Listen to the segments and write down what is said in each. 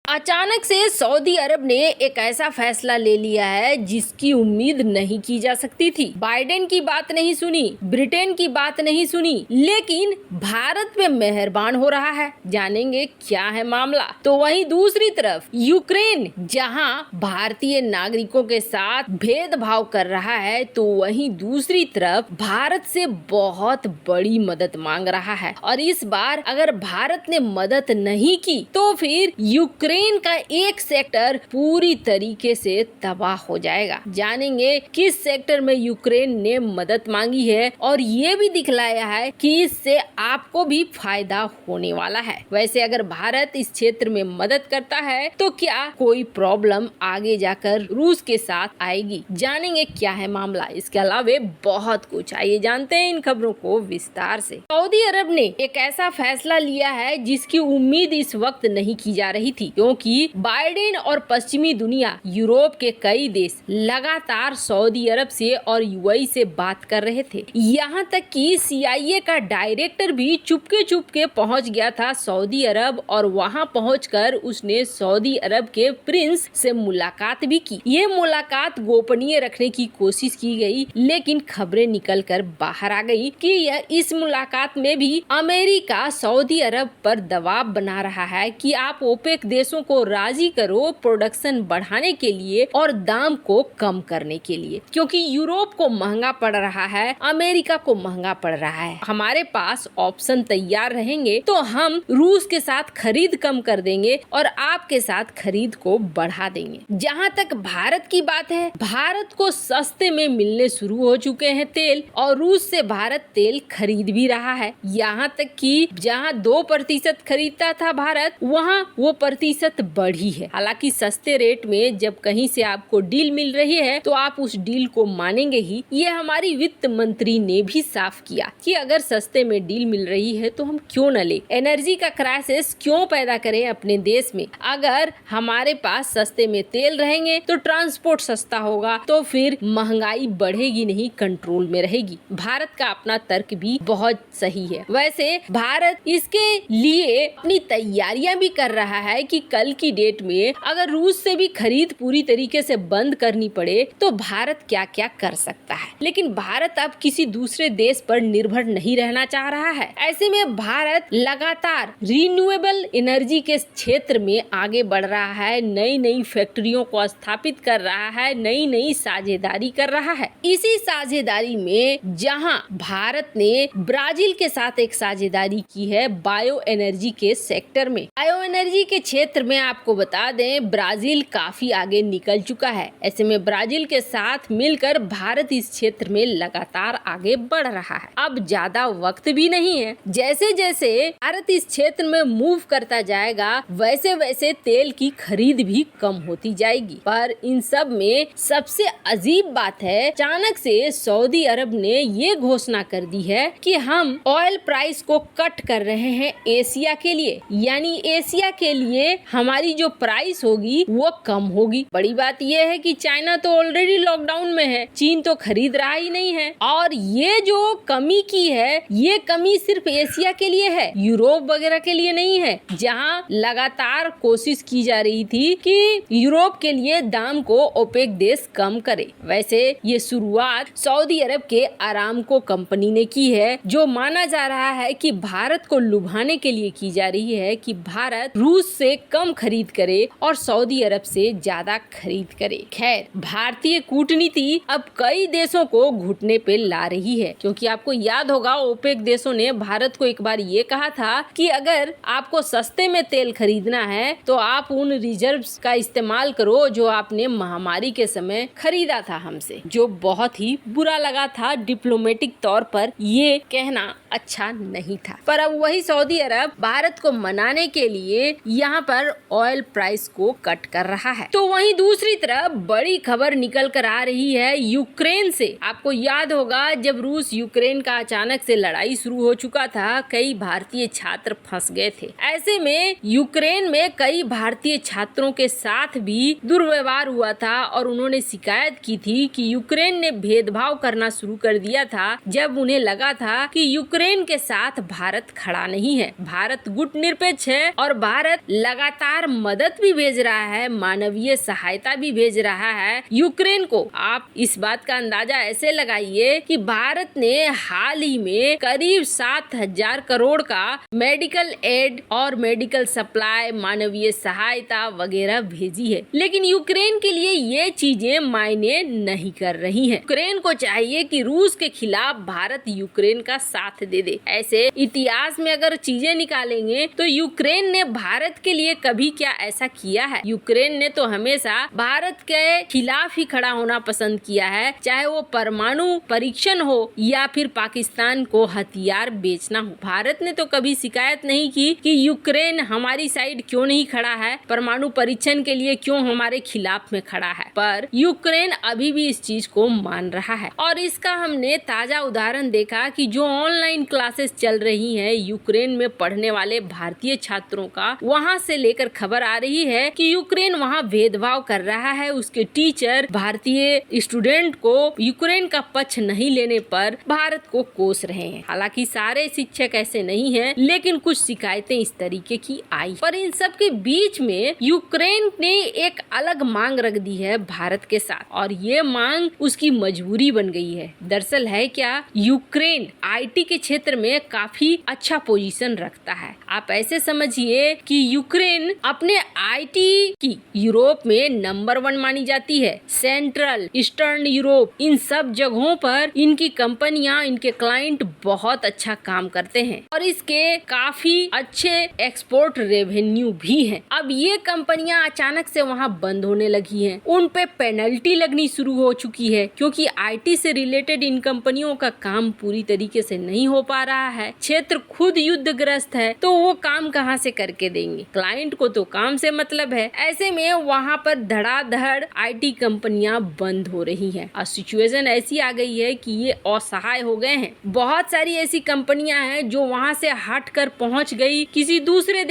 अचानक से सऊदी अरब ने एक ऐसा फैसला ले लिया है जिसकी उम्मीद नहीं की जा सकती थी। बाइडेन की बात नहीं सुनी, ब्रिटेन की बात नहीं सुनी, लेकिन भारत पे मेहरबान हो रहा है। जानेंगे क्या है मामला। तो वहीं दूसरी तरफ यूक्रेन जहां भारतीय नागरिकों के साथ भेदभाव कर रहा है, तो वहीं दूसरी तरफ भारत से बहुत बड़ी मदद मांग रहा है। और इस बार अगर भारत ने मदद नहीं की तो फिर यूक्रेन का एक सेक्टर पूरी तरीके से तबाह हो जाएगा। जानेंगे किस सेक्टर में यूक्रेन ने मदद मांगी है और ये भी दिखलाया है कि इससे आपको भी फायदा होने वाला है। वैसे अगर भारत इस क्षेत्र में मदद करता है तो क्या कोई प्रॉब्लम आगे जाकर रूस के साथ आएगी? जानेंगे क्या है मामला। इसके अलावा बहुत कुछ, आइए जानते हैं इन खबरों को विस्तार से। सऊदी अरब ने एक ऐसा फैसला लिया है जिसकी उम्मीद इस वक्त नहीं की जा रही थी, क्योंकि बाइडेन और पश्चिमी दुनिया, यूरोप के कई देश लगातार सऊदी अरब से और यूएई से बात कर रहे थे। यहाँ तक कि CIA का डायरेक्टर भी चुपके पहुँच गया था सऊदी अरब और वहाँ पहुंचकर उसने सऊदी अरब के प्रिंस से मुलाकात भी की। ये मुलाकात गोपनीय रखने की कोशिश की गई, लेकिन खबरें निकलकर बाहर आ गई कि इस मुलाकात में भी अमेरिका सऊदी अरब पर दबाव बना रहा है कि आप ओपेक देशों को राजी करो प्रोडक्शन बढ़ाने के लिए और दाम को कम करने के लिए, क्योंकि यूरोप को महंगा पड़ रहा है, अमेरिका को महंगा पड़ रहा है। हमारे पास ऑप्शन तैयार रहेंगे तो हम रूस के साथ खरीद कम कर देंगे और आपके साथ खरीद को बढ़ा देंगे। जहाँ तक भारत की बात है, भारत को सस्ते में मिलने शुरू हो चुके हैं तेल, और रूस से भारत तेल खरीद भी रहा है। यहाँ तक कि जहाँ 2% खरीदता था भारत, वहाँ वो प्रतिशत बढ़ी है। हालांकि सस्ते रेट में जब कहीं से आपको डील मिल रही है तो आप उस डील को मानेंगे ही। ये हमारी वित्त मंत्री ने भी साफ किया कि अगर सस्ते में डील मिल रही है तो हम क्यों न ले। एनर्जी का क्राइसिस क्यों पैदा करें अपने देश में? अगर हमारे पास सस्ते में तेल रहेंगे तो ट्रांसपोर्ट सस्ता होगा, तो फिर महंगाई बढ़ेगी नहीं, कंट्रोल में रहेगी। भारत का अपना तर्क भी बहुत सही है। वैसे भारत इसके लिए अपनी तैयारियां भी कर रहा है कि कल की डेट में अगर रूस से भी खरीद पूरी तरीके से बंद करनी पड़े तो भारत क्या क्या कर सकता है। लेकिन भारत अब किसी दूसरे देश पर निर्भर नहीं रहना चाह रहा है। ऐसे में भारत लगातार रिन्यूएबल एनर्जी के क्षेत्र में आगे बढ़ रहा है, नई नई फैक्ट्रियों को स्थापित कर रहा है, नई नई साझेदारी कर रहा है। इसी साझेदारी में जहां भारत ने ब्राजील के साथ एक साझेदारी की है बायो एनर्जी के सेक्टर में। बायो एनर्जी के क्षेत्र में आपको बता दें, ब्राजील काफी आगे निकल चुका है। ऐसे में ब्राजील के साथ मिलकर भारत इस क्षेत्र में लगातार आगे बढ़ रहा है। अब ज्यादा वक्त भी नहीं है। जैसे जैसे भारत इस क्षेत्र में मूव करता जाएगा, वैसे वैसे तेल की खरीद भी कम होती जाएगी। पर इन सब में सबसे अजीब बात है, अचानक से सऊदी अरब ने ये घोषणा कर दी है कि हम ऑयल प्राइस को कट कर रहे हैं एशिया के लिए, यानी एशिया के लिए हमारी जो प्राइस होगी वो कम होगी। बड़ी बात यह है कि चाइना तो ऑलरेडी लॉकडाउन में है, चीन तो खरीद रहा ही नहीं है, और ये जो कमी की है, ये कमी सिर्फ एशिया के लिए है, यूरोप वगैरह के लिए नहीं है। जहां लगातार कोशिश की जा रही थी कि यूरोप के लिए दाम को ओपेक देश कम करे। वैसे ये शुरुआत सऊदी अरब के अरामको कंपनी ने की है, जो माना जा रहा है कि भारत को लुभाने के लिए की जा रही है कि भारत रूस से कम खरीद करे और सऊदी अरब से ज्यादा खरीद करे। खैर, भारतीय कूटनीति अब कई देशों को घुटने पे ला रही है, क्योंकि आपको याद होगा ओपेक देशों ने भारत को एक बार ये कहा था कि अगर आपको सस्ते में तेल खरीदना है तो आप उन रिजर्व्स का इस्तेमाल करो जो आपने महामारी के समय खरीदा था हमसे, जो बहुत ही बुरा लगा था। डिप्लोमेटिक तौर पर ये कहना अच्छा नहीं था। पर अब वही सऊदी अरब भारत को मनाने के लिए यहाँ पर ऑयल प्राइस को कट कर रहा है। तो वहीं दूसरी तरफ बड़ी खबर निकल कर आ रही है यूक्रेन से। आपको याद होगा जब रूस यूक्रेन का अचानक से लड़ाई शुरू हो चुका था, कई भारतीय छात्र फंस गए थे। ऐसे में यूक्रेन में कई भारतीय छात्रों के साथ भी दुर्व्यवहार हुआ था और उन्होंने शिकायत की थी कि यूक्रेन ने भेदभाव करना शुरू कर दिया था जब उन्हें लगा था कि यूक्रेन के साथ भारत खड़ा नहीं है। भारत गुटनिरपेक्ष है और भारत लगातार लगातार मदद भी भेज रहा है, मानवीय सहायता भी भेज रहा है यूक्रेन को। आप इस बात का अंदाजा ऐसे लगाइए कि भारत ने हाल ही में करीब 7,000 करोड़ का मेडिकल एड और मेडिकल सप्लाई, मानवीय सहायता वगैरह भेजी है, लेकिन यूक्रेन के लिए ये चीजें मायने नहीं कर रही हैं। यूक्रेन को चाहिए कि रूस के खिलाफ भारत यूक्रेन का साथ दे दे। ऐसे इतिहास में अगर चीजें निकालेंगे तो यूक्रेन ने भारत के लिए कभी क्या ऐसा किया है? यूक्रेन ने तो हमेशा भारत के खिलाफ ही खड़ा होना पसंद किया है, चाहे वो परमाणु परीक्षण हो या फिर पाकिस्तान को हथियार बेचना हो। भारत ने तो कभी शिकायत नहीं की कि यूक्रेन हमारी साइड क्यों नहीं खड़ा है, परमाणु परीक्षण के लिए क्यों हमारे खिलाफ में खड़ा है, पर यूक्रेन अभी भी इस चीज को मान रहा है। और इसका हमने ताजा उदाहरण देखा कि जो ऑनलाइन क्लासेस चल रही हैं यूक्रेन में पढ़ने वाले भारतीय छात्रों का, वहां से लेकर खबर आ रही है कि यूक्रेन वहां भेदभाव कर रहा है। उसके टीचर भारतीय स्टूडेंट को यूक्रेन का पक्ष नहीं लेने पर भारत को कोस रहे हैं। हालांकि सारे शिक्षक ऐसे नहीं हैं, लेकिन कुछ शिकायतें इस तरीके की आई। पर इन सब के बीच में यूक्रेन ने एक अलग मांग रख दी है भारत के साथ, और ये मांग उसकी मजबूरी बन गई है। दरअसल है क्या, यूक्रेन आईटी के क्षेत्र में काफी अच्छा पोजीशन रखता है। आप ऐसे समझिए कि यूक्रेन अपने आईटी की यूरोप में नंबर 1 मानी जाती है। सेंट्रल, ईस्टर्न यूरोप, इन सब जगहों पर इनकी कंपनियां, इनके क्लाइंट बहुत अच्छा काम करते हैं और इसके काफी अच्छे एक्सपोर्ट रेवेन्यू भी हैं। अब ये कंपनियां अचानक से वहां बंद होने लगी हैं, उन पे पेनल्टी लगनी शुरू हो चुकी है, क्योंकि आईटी से रिलेटेड इन कंपनियों का काम पूरी तरीके से नहीं हो पा रहा है। क्षेत्र खुद युद्धग्रस्त है, तो वो काम कहां से करके देंगे? क्लाइंट को तो काम से मतलब है। ऐसे में वहां पर धड़ाधड़ आईटी कंपनियां बंद हो रही हैं और सिचुएशन ऐसी आ गई है कि ये असहाय हो गए हैं। बहुत सारी ऐसी कंपनियां हैं जो वहां से हट कर पहुंच गई किसी दूसरे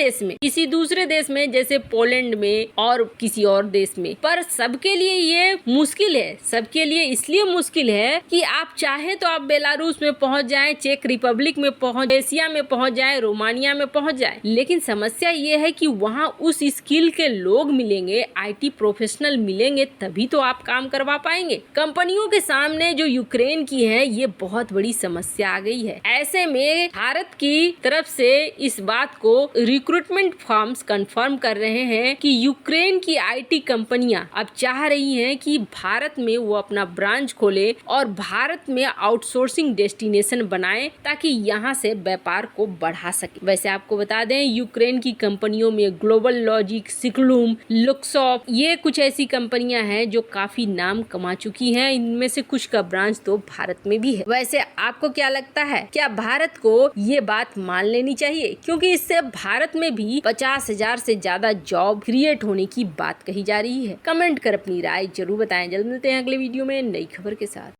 देश में, जैसे पोलैंड में और किसी और देश में। पर सबके लिए ये मुश्किल है। सबके लिए इसलिए मुश्किल है कि आप चाहे तो आप बेलारूस में पहुंच जाएं, चेक रिपब्लिक में पहुंच, एशिया में पहुंच जाएं, रोमानिया में पहुंच जाएं, लेकिन समस्या ये है कि वहां उस स्किल के लोग मिलेंगे, आईटी प्रोफेशनल मिलेंगे, तभी तो आप काम करवा पाएंगे। कंपनियों के सामने जो यूक्रेन की है, ये बहुत बड़ी समस्या आ गई है। ऐसे में भारत की तरफ से इस बात को रिक्रूटमेंट फर्म्स कंफर्म कर रहे हैं कि यूक्रेन की आईटी कंपनियां अब चाह रही हैं कि भारत में वो अपना ब्रांच खोले और भारत में आउटसोर्सिंग डेस्टिनेशन बनाए, ताकि यहाँ से व्यापार को बढ़ा सके। वैसे आपको बता दें, यूक्रेन की कंपनियों में ग्लोबल लॉजिक, सिक्लूम, लुक्सॉफ्ट, ये कुछ ऐसी कंपनियां हैं जो काफी नाम कमा चुकी हैं। इनमें से कुछ का ब्रांच तो भारत में भी है। वैसे आपको क्या लगता है, क्या भारत को ये बात मान लेनी चाहिए? क्योंकि इससे भारत में भी 50,000 से ज्यादा जॉब क्रिएट होने की बात कही जा रही है। कमेंट कर अपनी राय जरूर बताएं। जल्द मिलते हैं अगले वीडियो में नई खबर के साथ।